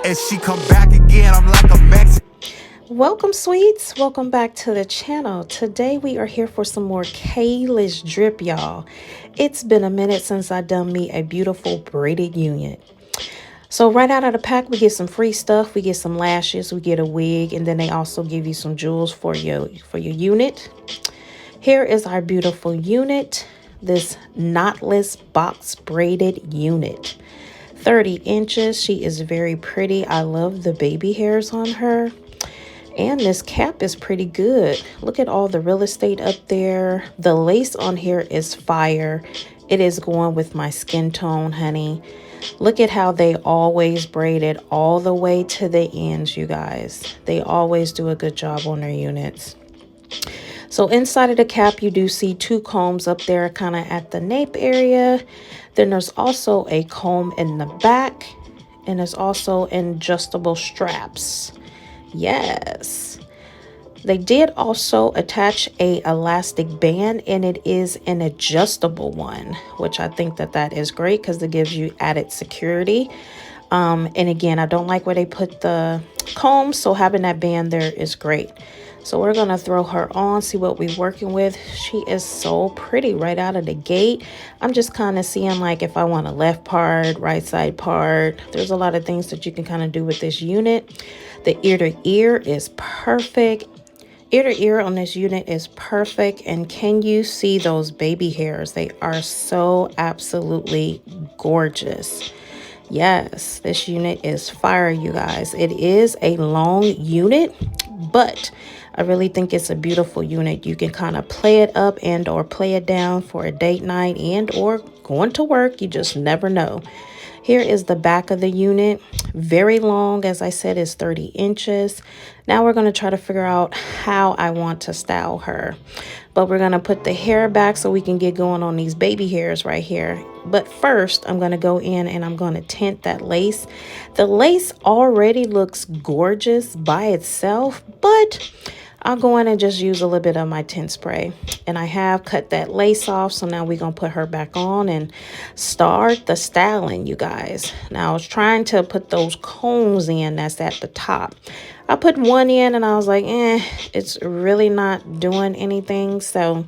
and she come back again. I'm like a Mexican. Welcome, sweets. Welcome back to the channel. Today we are here for some more Kalyss drip, y'all. It's been a minute since I done me a beautiful braided unit. So right out of the pack, we get some free stuff. We get some lashes, we get a wig, and then they also give you some jewels for your unit. Here is our beautiful unit, this knotless box braided unit. 30 inches. She is very pretty. I love the baby hairs on her. And this cap is pretty good. Look at all the real estate up there. The lace on here is fire. It is going with my skin tone, honey. Look at how they always braid it all the way to the ends, you guys. They always do a good job on their units. So inside of the cap, you do see two combs up there kind of at the nape area. Then there's also a comb in the back. And there's also adjustable straps. Yes, they did also attach a elastic band, and it is an adjustable one, which I think that is great because it gives you added security. And again, I don't like where they put the comb, so having that band there is great. So we're gonna throw her on, see what we're working with. She is so pretty right out of the gate. I'm just kind of seeing like if I want a left part, right side part. There's a lot of things that you can kind of do with this unit. The ear to ear is perfect. Ear to ear on this unit is perfect. And can you see those baby hairs? They are so absolutely gorgeous. Yes, this unit is fire, you guys. It is a long unit, but I really think it's a beautiful unit. You can kind of play it up and or play it down for a date night and or going to work. You just never know. Here is the back of the unit. Very long, as I said, is 30 inches. Now we're going to try to figure out how I want to style her. But we're going to put the hair back so we can get going on these baby hairs right here. But first, I'm going to go in and I'm going to tint that lace. The lace already looks gorgeous by itself, but I'll go in and just use a little bit of my tint spray. And I have cut that lace off. So now we're going to put her back on and start the styling, you guys. Now I was trying to put those combs in that's at the top. I put one in and I was like, it's really not doing anything. So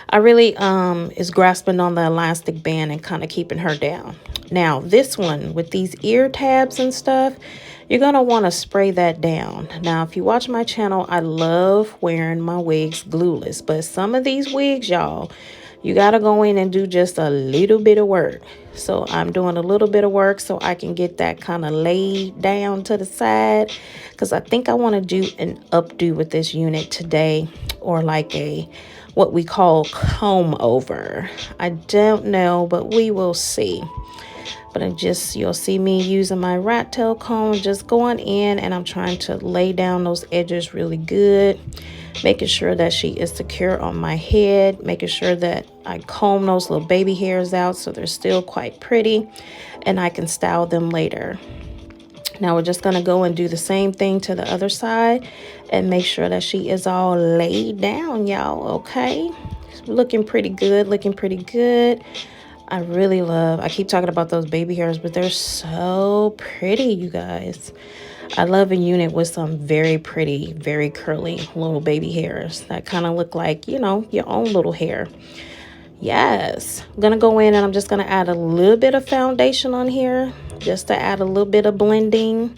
I really is grasping on the elastic band and kind of keeping her down. Now this one with these ear tabs and stuff, you're going to want to spray that down. Now, if you watch my channel, I love wearing my wigs glueless. But some of these wigs, y'all, you got to go in and do just a little bit of work. So I'm doing a little bit of work so I can get that kind of laid down to the side. Because I think I want to do an updo with this unit today. Or like a what we call comb over. I don't know, but we will see. But you'll see me using my rat tail comb, just going in and I'm trying to lay down those edges really good, making sure that she is secure on my head, making sure that I comb those little baby hairs out so they're still quite pretty and I can style them later. Now we're just going to go and do the same thing to the other side and make sure that she is all laid down, y'all, okay? Looking pretty good, looking pretty good. I really love, I keep talking about those baby hairs, but they're so pretty, you guys. I love a unit with some very pretty, very curly little baby hairs that kind of look like, you know, your own little hair. Yes, I'm going to go in and I'm just going to add a little bit of foundation on here just to add a little bit of blending.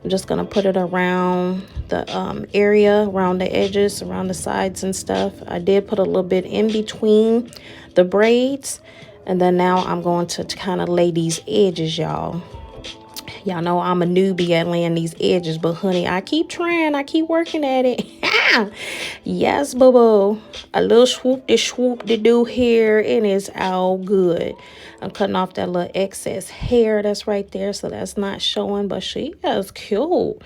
I'm just going to put it around the area, around the edges, around the sides and stuff. I did put a little bit in between the braids. And then now I'm going to kind of lay these edges, y'all. Y'all know I'm a newbie at laying these edges, but honey, I keep trying. I keep working at it. Yes, boo-boo. A little swoop to do here, and it's all good. I'm cutting off that little excess hair that's right there, so that's not showing, but she is cute.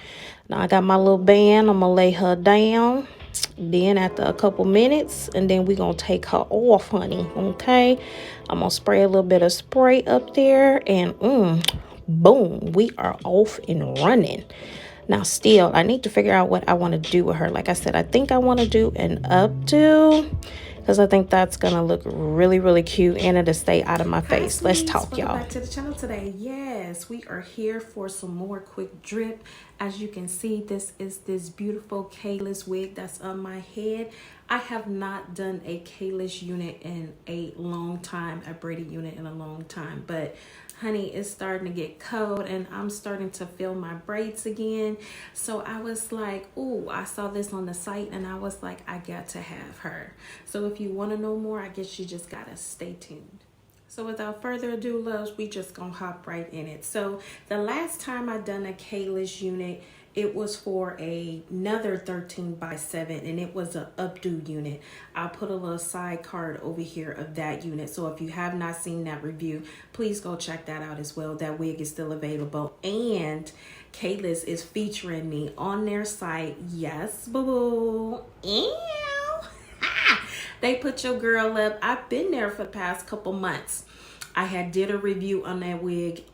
Now I got my little band. I'm going to lay her down. Then after a couple minutes, and then we're going to take her off, honey, okay? I'm going to spray a little bit of spray up there, and boom, we are off and running. Now, still, I need to figure out what I want to do with her. Like I said, I think I want to do an updo because I think that's gonna look really, really cute, and it'll stay out of my face. Let's talk, y'all. Welcome back to the channel today. Yes, we are here for some more quick drip. As you can see, this is this beautiful Kalyss wig that's on my head. I have not done a Kalyss unit in a long time, a braided unit in a long time, but honey, it's starting to get cold and I'm starting to feel my braids again. So I was like, oh, I saw this on the site and I was like, I got to have her. So if you want to know more, I guess you just gotta stay tuned. So without further ado, loves, we just gonna hop right in it. So the last time I done a Kalyss unit, it was for another 13x7 and it was an updo unit. I'll put a little side card over here of that unit. So if you have not seen that review, please go check that out as well. That wig is still available. And Kalyss is featuring me on their site. Yes, boo-boo. Ew. They put your girl up. I've been there for the past couple months. I had did a review on that wig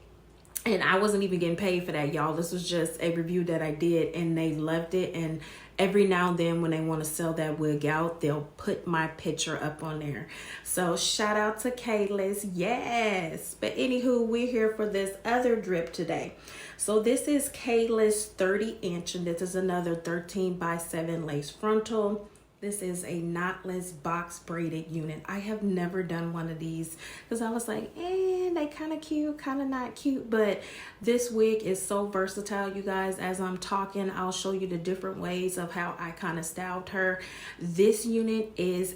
and I wasn't even getting paid for that, y'all. This was just a review that I did and they loved it. And every now and then when they want to sell that wig out, they'll put my picture up on there. So shout out to Kalyss. Yes. But anywho, we're here for this other drip today. So this is Kalyss 30 inch and this is another 13x7 lace frontal. This is a knotless box braided unit. I have never done one of these because I was like, they kind of cute, kind of not cute. But this wig is so versatile, you guys. As I'm talking, I'll show you the different ways of how I kind of styled her. This unit is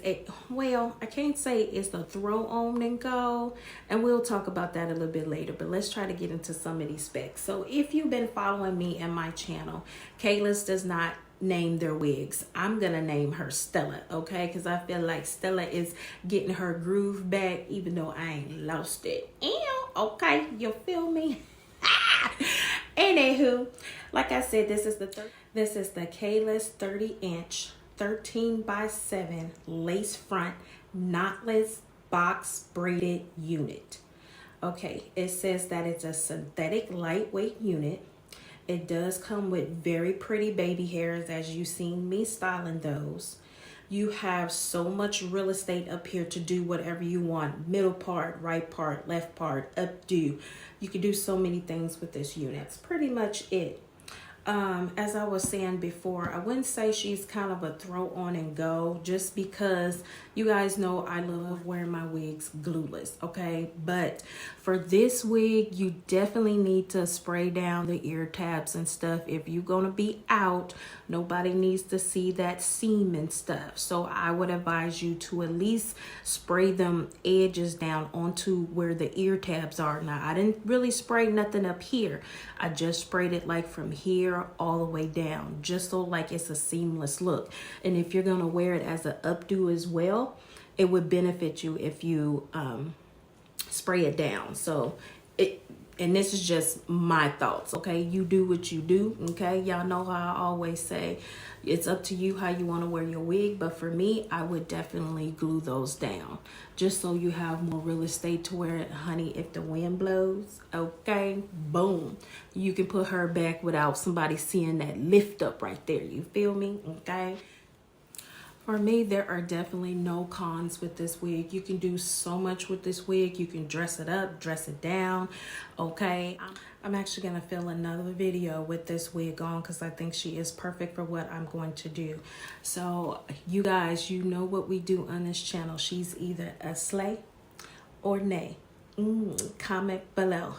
well, I can't say it's the throw on and go. And we'll talk about that a little bit later. But let's try to get into some of these specs. So if you've been following me and my channel, Kalyss does not name their wigs. I'm gonna name her Stella, okay? Because I feel like Stella is getting her groove back, even though I ain't lost it. Ew, okay, you feel me? Anywho, like I said, this is the Kalyss 30 inch 13x7 lace front knotless box braided unit. Okay, it says that it's a synthetic lightweight unit. It does come with very pretty baby hairs, as you've seen me styling those. You have so much real estate up here to do whatever you want. Middle part, right part, left part, updo. You can do so many things with this unit. That's pretty much it. As I was saying before, I wouldn't say she's kind of a throw on and go, just because you guys know I love wearing my wigs glueless, okay? But for this wig, you definitely need to spray down the ear tabs and stuff. If you're gonna be out, nobody needs to see that seam and stuff. So I would advise you to at least spray them edges down onto where the ear tabs are. Now, I didn't really spray nothing up here. I just sprayed it like from here all the way down, just so like it's a seamless look. And if you're gonna wear it as an updo as well, it would benefit you if you spray it down. So and this is just my thoughts, okay? You do what you do, okay? Y'all know how I always say, it's up to you how you want to wear your wig. But for me, I would definitely glue those down just so you have more real estate to wear it, honey. If the wind blows, okay, boom. You can put her back without somebody seeing that lift up right there. You feel me? Okay. For me, there are definitely no cons with this wig. You can do so much with this wig. You can dress it up, dress it down, okay? I'm actually gonna film another video with this wig on because I think she is perfect for what I'm going to do. So you guys, you know what we do on this channel. She's either a slay or nay. Comment below.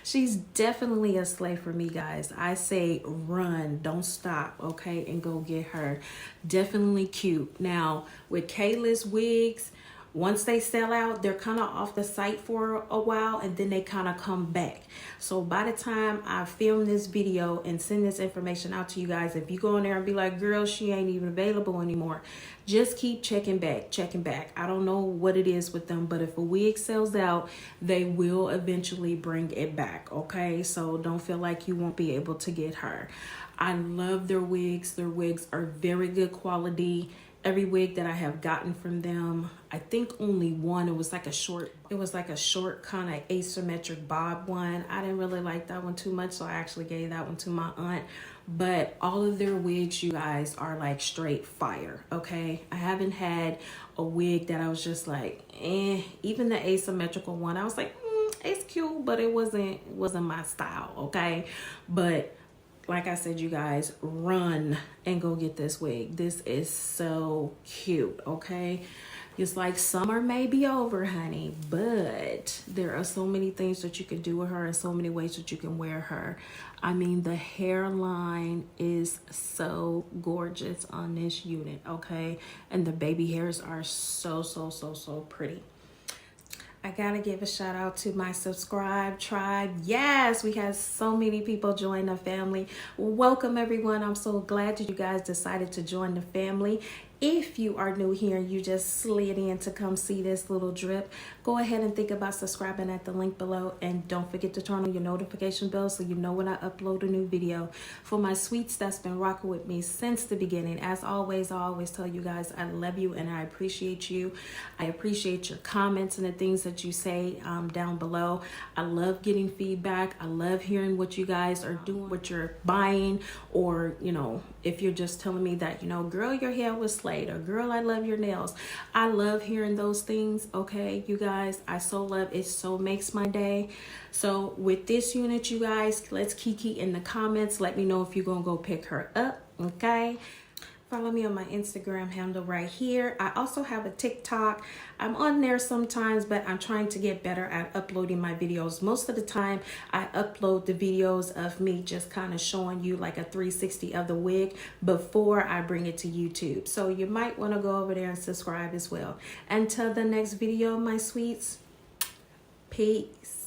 She's definitely a slay for me, guys. I say run, don't stop, okay, and go get her. Definitely cute. Now, with Kalyss wigs, once they sell out, they're kind of off the site for a while and then they kind of come back. So by the time I film this video and send this information out to you guys, if you go in there and be like, girl, she ain't even available anymore, just keep checking back, checking back. I don't know what it is with them, but if a wig sells out, they will eventually bring it back, okay? So don't feel like you won't be able to get her. I love their wigs. Their wigs are very good quality. every wig that I have gotten from them, I think only one, it was like a short kind of asymmetric bob one. I didn't really like that one too much, so I actually gave that one to my aunt. But all of their wigs, you guys, are like straight fire, okay? I haven't had a wig that I was just like, eh. Even the asymmetrical one, I was like, it's cute, but it wasn't my style, okay? But like I said, you guys, run and go get this wig. This is so cute, okay? It's like summer may be over, honey, but there are so many things that you can do with her and so many ways that you can wear her. I mean, the hairline is so gorgeous on this unit, okay? And the baby hairs are so pretty. I gotta give a shout out to my subscribe tribe. Yes, we had so many people join the family. Welcome everyone. I'm so glad that you guys decided to join the family. If you are new here and you just slid in to come see this little drip, go ahead and think about subscribing at the link below, and don't forget to turn on your notification bell so you know when I upload a new video. For my sweets that's been rocking with me since the beginning, as always, I always tell you guys I love you and I appreciate you. I appreciate your comments and the things that you say down below. I love getting feedback. I love hearing what you guys are doing, what you're buying, or if you're just telling me that, girl, your hair was slayed, or girl, I love your nails. I love hearing those things, okay, you guys. I so love it. So makes my day. So with this unit, you guys, let's kiki in the comments. Let me know if you're gonna go pick her up, okay? Follow me on my Instagram handle right here. I also have a TikTok. I'm on there sometimes, but I'm trying to get better at uploading my videos. Most of the time, I upload the videos of me just kind of showing you like a 360 of the wig before I bring it to YouTube. So you might want to go over there and subscribe as well. Until the next video, my sweets, peace.